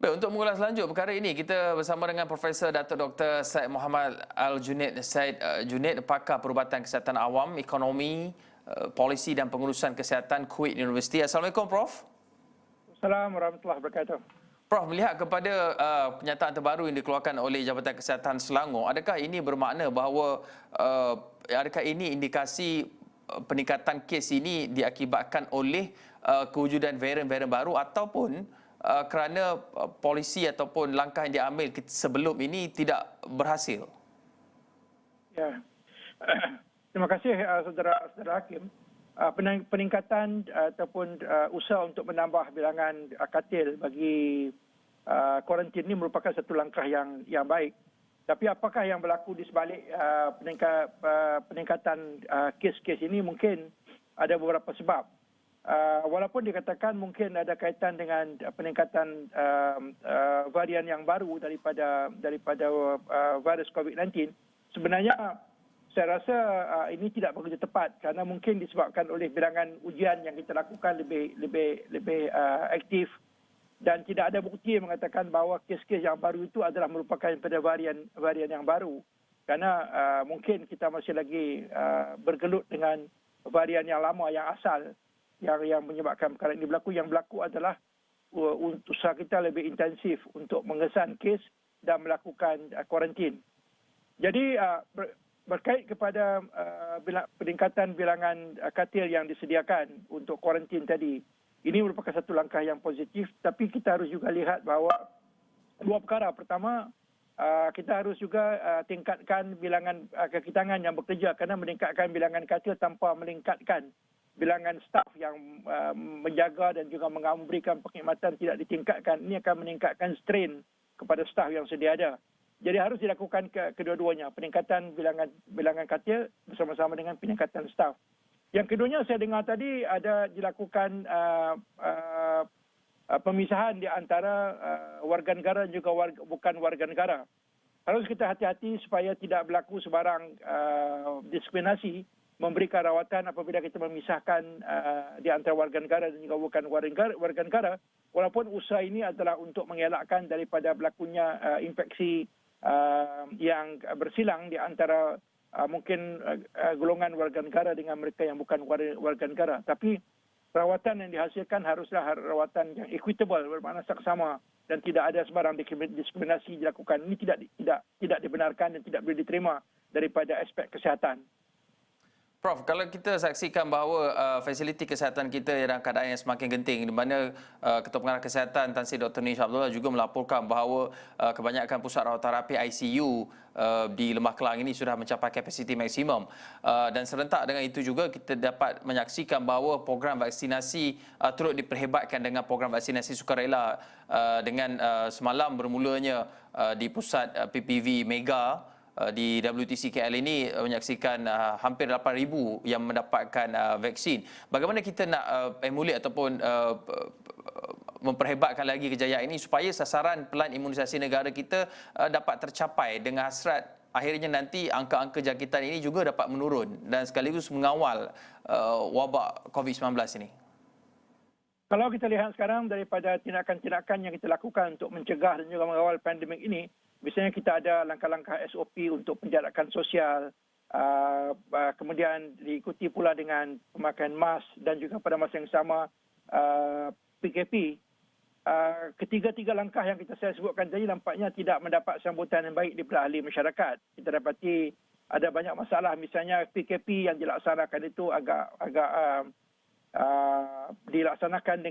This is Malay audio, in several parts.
Baik, untuk mengulas lanjut perkara ini, kita bersama dengan Profesor Dato' Dr. Syed Muhammad Al-Junaid. Syed Junaid, pakar perubatan kesihatan awam, ekonomi, polisi dan pengurusan kesihatan Kuwait University. Assalamualaikum, Prof. Assalamualaikum warahmatullahi wabarakatuh. Prof, melihat kepada penyataan terbaru yang dikeluarkan oleh Jabatan Kesihatan Selangor, adakah ini bermakna bahawa adakah ini indikasi peningkatan kes ini diakibatkan oleh kewujudan varian-varian baru ataupun kerana polisi ataupun langkah yang diambil sebelum ini tidak berhasil? Ya. Terima kasih saudara Hakim. Peningkatan ataupun usaha untuk menambah bilangan katil bagi kuarantin ini merupakan satu langkah yang baik. Tapi apakah yang berlaku di sebalik peningkatan kes-kes ini? Mungkin ada beberapa sebab. Walaupun dikatakan mungkin ada kaitan dengan peningkatan varian yang baru daripada virus COVID-19, sebenarnya saya rasa ini tidak begitu tepat kerana mungkin disebabkan oleh bilangan ujian yang kita lakukan lebih aktif dan tidak ada bukti yang mengatakan bahawa kes-kes yang baru itu adalah merupakan pada varian yang baru. Kerana mungkin kita masih lagi bergelut dengan varian yang lama yang asal yang menyebabkan perkara ini berlaku. Yang berlaku adalah usaha kita lebih intensif untuk mengesan kes dan melakukan kuarantin. Jadi berkait kepada peningkatan bilangan katil yang disediakan untuk kuarantin tadi, ini merupakan satu langkah yang positif, tapi kita harus juga lihat bahawa dua perkara. Pertama, kita harus juga tingkatkan bilangan kekitangan yang bekerja, kerana meningkatkan bilangan katil tanpa meningkatkan bilangan staf yang menjaga dan juga memberikan perkhidmatan tidak ditingkatkan, ini akan meningkatkan strain kepada staf yang sedia ada. Jadi harus dilakukan kedua-duanya, peningkatan bilangan katil bersama-sama dengan peningkatan staf. Yang keduanya, saya dengar tadi ada dilakukan pemisahan di antara warga negara dan juga bukan warga negara. Harus kita hati-hati supaya tidak berlaku sebarang diskriminasi memberikan rawatan apabila kita memisahkan di antara warga negara dan juga bukan warga negara, walaupun usaha ini adalah untuk mengelakkan daripada berlakunya infeksi yang bersilang di antara mungkin golongan warga negara dengan mereka yang bukan warga negara. Tapi rawatan yang dihasilkan haruslah rawatan yang equitable, bermakna saksama, dan tidak ada sebarang diskriminasi dilakukan. Ini tidak dibenarkan dan tidak boleh diterima daripada aspek kesihatan. Prof, kalau kita saksikan bahawa fasiliti kesihatan kita dalam keadaan yang semakin genting, di mana Ketua Pengarah Kesihatan Tan Sri Dr. Nish Abdullah juga melaporkan bahawa kebanyakan pusat rawatan rapi ICU di Lembah Kelang ini sudah mencapai kapasiti maksimum. Dan serentak dengan itu juga kita dapat menyaksikan bahawa program vaksinasi turut diperhebatkan dengan program vaksinasi sukarela dengan semalam bermulanya di pusat PPV Mega di WTC KL ini menyaksikan hampir 8,000 yang mendapatkan vaksin. Bagaimana kita nak emulate ataupun memperhebatkan lagi kejayaan ini supaya sasaran pelan imunisasi negara kita dapat tercapai dengan hasrat akhirnya nanti angka-angka jangkitan ini juga dapat menurun dan sekaligus mengawal wabak COVID-19 ini? Kalau kita lihat sekarang daripada tindakan-tindakan yang kita lakukan untuk mencegah dan juga mengawal pandemik ini, biasanya kita ada langkah-langkah SOP untuk penjarakan sosial, kemudian diikuti pula dengan pemakaian mask dan juga pada masa yang sama PKP. Ketiga-tiga langkah yang saya sebutkan tadi nampaknya tidak mendapat sambutan yang baik daripada ahli masyarakat. Kita dapati ada banyak masalah, misalnya PKP yang dilaksanakan itu agak dilaksanakan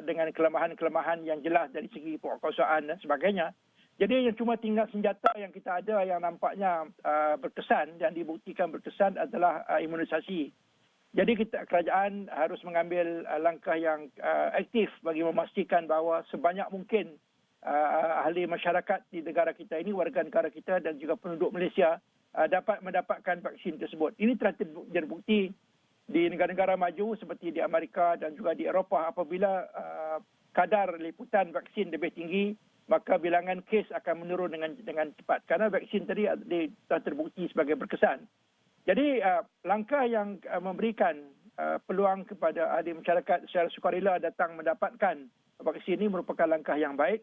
dengan kelemahan-kelemahan yang jelas dari segi penguasaan dan sebagainya. Jadi yang cuma tinggal senjata yang kita ada yang nampaknya berkesan dan dibuktikan berkesan adalah imunisasi. Jadi kerajaan harus mengambil langkah yang aktif bagi memastikan bahawa sebanyak mungkin ahli masyarakat di negara kita ini, warga negara kita dan juga penduduk Malaysia dapat mendapatkan vaksin tersebut. Ini telah terbukti di negara-negara maju seperti di Amerika dan juga di Eropah. Apabila kadar liputan vaksin lebih tinggi, maka bilangan kes akan menurun dengan cepat kerana vaksin tadi telah terbukti sebagai berkesan. Jadi langkah yang memberikan peluang kepada ahli masyarakat secara sukarela datang mendapatkan vaksin ini merupakan langkah yang baik.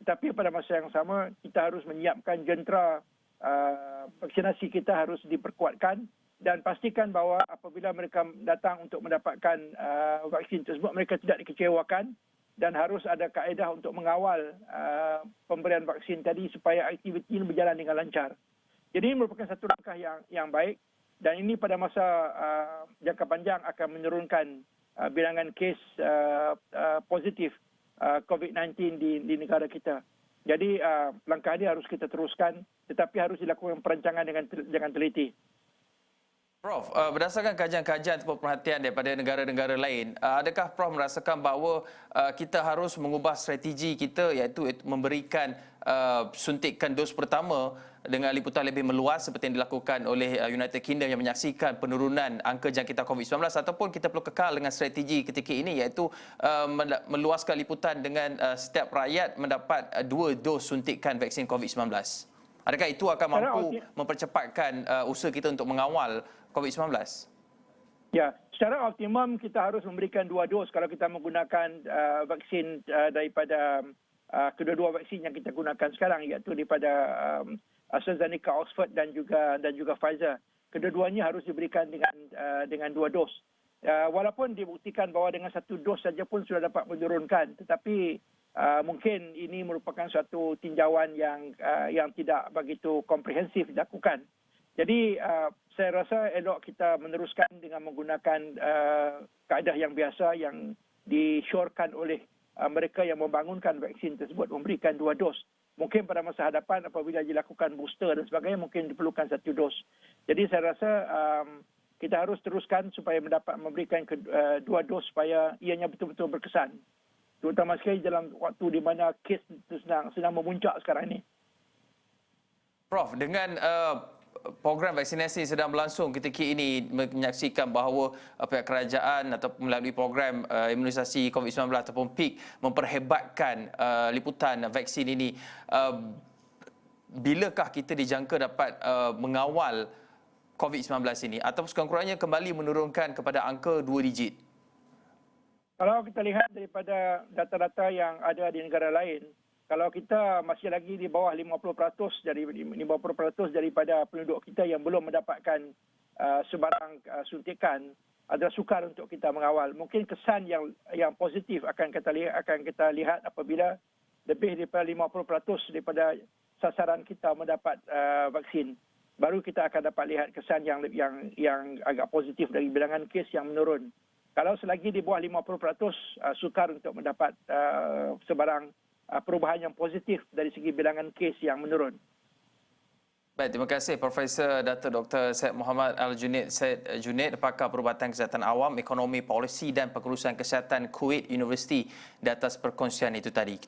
Tetapi pada masa yang sama kita harus menyiapkan jentera vaksinasi kita harus diperkuatkan dan pastikan bahawa apabila mereka datang untuk mendapatkan vaksin tersebut mereka tidak dikecewakan dan harus ada kaedah untuk mengawal pemberian vaksin tadi supaya aktiviti ini berjalan dengan lancar. Jadi ini merupakan satu langkah yang baik dan ini pada masa jangka panjang akan menurunkan bilangan kes positif COVID-19 di negara kita. Jadi langkah ini harus kita teruskan tetapi harus dilakukan perancangan dengan teliti. Prof, berdasarkan kajian-kajian ataupun perhatian daripada negara-negara lain, adakah Prof merasakan bahawa kita harus mengubah strategi kita iaitu memberikan suntikan dos pertama dengan liputan lebih meluas seperti yang dilakukan oleh United Kingdom yang menyaksikan penurunan angka jangkitan COVID-19 ataupun kita perlu kekal dengan strategi ketika ini iaitu meluaskan liputan dengan setiap rakyat mendapat 2 dos suntikan vaksin COVID-19? Adakah itu akan mampu mempercepatkan usaha kita untuk mengawal COVID-19? Ya, secara optimum kita harus memberikan 2 dos kalau kita menggunakan vaksin daripada kedua-dua vaksin yang kita gunakan sekarang iaitu daripada AstraZeneca Oxford dan juga Pfizer. Kedua-duanya harus diberikan dengan 2 dos. Walaupun dibuktikan bahawa dengan 1 dos saja pun sudah dapat menurunkan, tetapi mungkin ini merupakan suatu tinjauan yang tidak begitu komprehensif dilakukan. Jadi saya rasa elok kita meneruskan dengan menggunakan kaedah yang biasa yang disyorkan oleh mereka yang membangunkan vaksin tersebut, memberikan 2 dos. Mungkin pada masa hadapan apabila dilakukan booster dan sebagainya mungkin diperlukan 1 dos. Jadi saya rasa kita harus teruskan supaya memberikan 2 dos supaya ianya betul-betul berkesan. Terutama sekali dalam waktu di mana kes sedang memuncak sekarang ini. Prof, dengan program vaksinasi sedang berlangsung ketika ini menyaksikan bahawa pihak kerajaan atau melalui program imunisasi COVID-19 ataupun PIK memperhebatkan liputan vaksin ini, bilakah kita dijangka dapat mengawal COVID-19 ini atau sekurang-kurangnya kembali menurunkan kepada angka 2 digit? Kalau kita lihat daripada data-data yang ada di negara lain, kalau kita masih lagi di bawah 50% daripada penduduk kita yang belum mendapatkan sebarang suntikan, adalah sukar untuk kita mengawal. Mungkin kesan yang positif akan kita lihat apabila lebih daripada 50% daripada sasaran kita mendapat vaksin. Baru kita akan dapat lihat kesan yang agak positif dari bilangan kes yang menurun. Kalau selagi di bawah 50%, sukar untuk mendapat sebarang perubahan yang positif dari segi bilangan kes yang menurun. Baik, terima kasih Profesor Dato' Dr. Syed Muhammad Al-Junaid Syed Junaid, pakar perubatan kesihatan awam, ekonomi, polisi dan pengurusan kesihatan Kuwait University di atas perkongsian itu tadi.